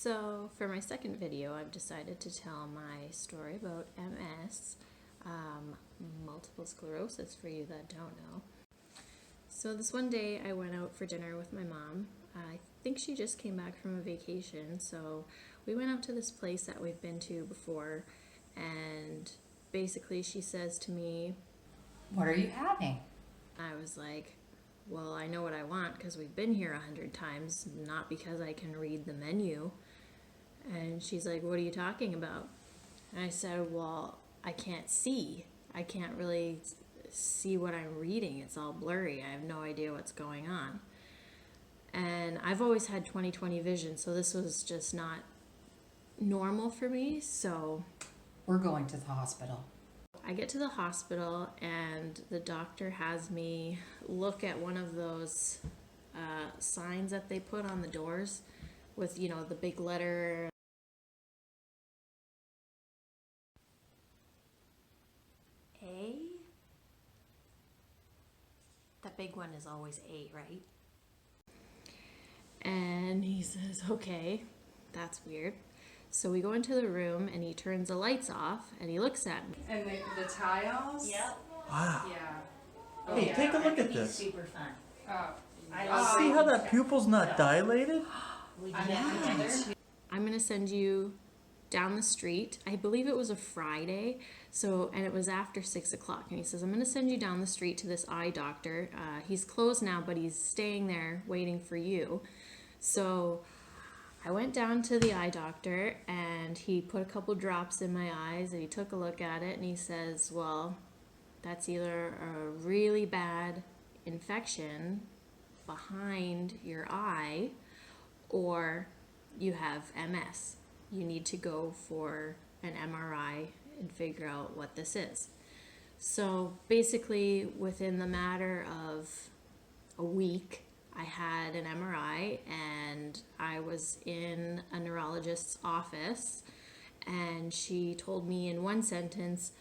So for my second video, I've decided to tell my story about MS, multiple sclerosis for you that don't know. So this one day I went out for dinner with my mom. I think she just came back from a vacation, so we went out to this place that we've been to before, and basically she says to me, "What are you having?" I was like, well, I know what I want because we've been here 100 times, not because I can read the menu. And she's like, what are you talking about? And I said, well, I can't see. I can't really see what I'm reading. It's all blurry. I have no idea what's going on. And I've always had 20/20 vision, so this was just not normal for me. So We're going to the hospital. I get to the hospital and the doctor has me look at one of those signs that they put on the doors with, you know, the big letter. A? The big one is always A, right? And he says, okay, that's weird. So we go into the room and he turns the lights off and he looks at me. And the tiles? Yep. Wow. Yeah. Hey, take a look at It's this. super fun. Oh. I See how that pupil's not dilated? We did it together. I'm gonna send you down the street. I believe it was a Friday, and it was after 6 o'clock. And he says, I'm gonna send you down the street to this eye doctor. He's closed now, but he's staying there waiting for you. So I went down to the eye doctor and he put a couple drops in my eyes and he took a look at it and he says, well, that's either a really bad infection behind your eye or you have MS. You need to go for an MRI and figure out what this is. So basically within the matter of a week, I had an MRI and I was in a neurologist's office and she told me in one sentence,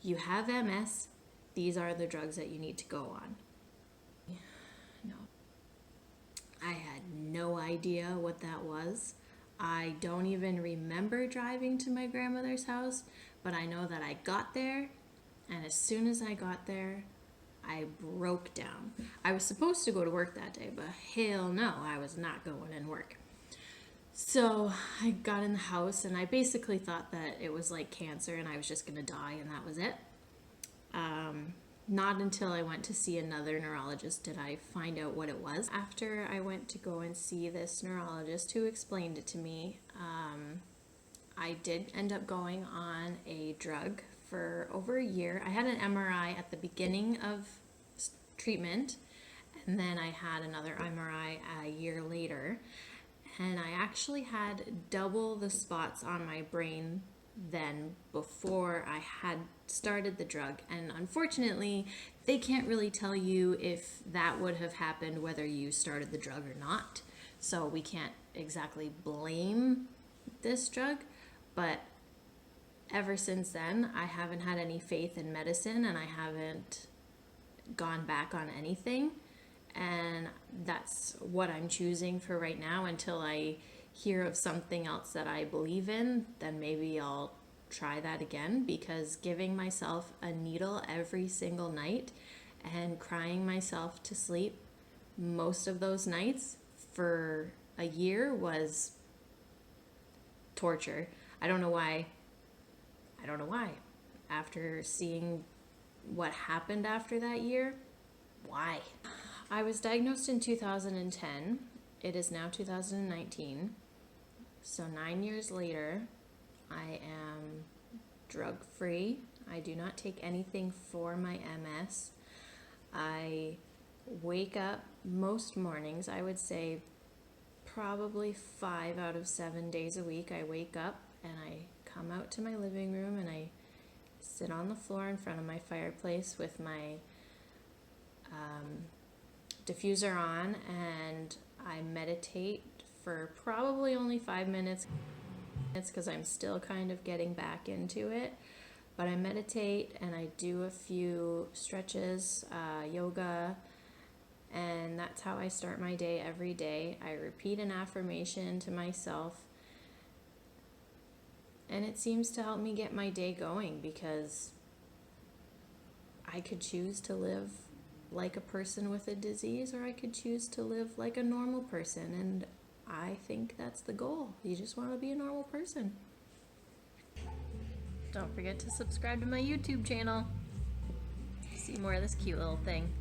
you have MS, these are the drugs that you need to go on. No. I had no idea what that was. I don't even remember driving to my grandmother's house, but I know that I got there, and as soon as I got there, I broke down. I was supposed to go to work that day, but hell no, I was not going in work. So I got in the house and I basically thought that it was like cancer and I was just gonna die and that was it. Not until I went to see another neurologist did I find out what it was. After I went to go and see this neurologist who explained it to me, I did end up going on a drug for over a year. I had an MRI at the beginning of treatment, and then I had another MRI a year later, and I actually had double the spots on my brain than before I had started the drug. And unfortunately, they can't really tell you if that would have happened whether you started the drug or not. So we can't exactly blame this drug, but ever since then, I haven't had any faith in medicine and I haven't gone back on anything. And that's what I'm choosing for right now until I hear of something else that I believe in. Then maybe I'll try that again, because giving myself a needle every single night and crying myself to sleep most of those nights for a year was torture. I don't know why. After seeing what happened after that year, why? I was diagnosed in 2010. It is now 2019. So 9 years later, I am drug-free. I do not take anything for my MS. I wake up most mornings, I would say probably 5 out of 7 days a week. I wake up and I come out to my living room and I sit on the floor in front of my fireplace with my diffuser on and I meditate for probably only 5 minutes because I'm still kind of getting back into it. But I meditate and I do a few stretches, yoga, and that's how I start my day every day. I repeat an affirmation to myself And it seems to help me get my day going because I could choose to live like a person with a disease, or I could choose to live like a normal person. And I think that's the goal. You just want to be a normal person. Don't forget to subscribe to my YouTube channel. See more of this cute little thing.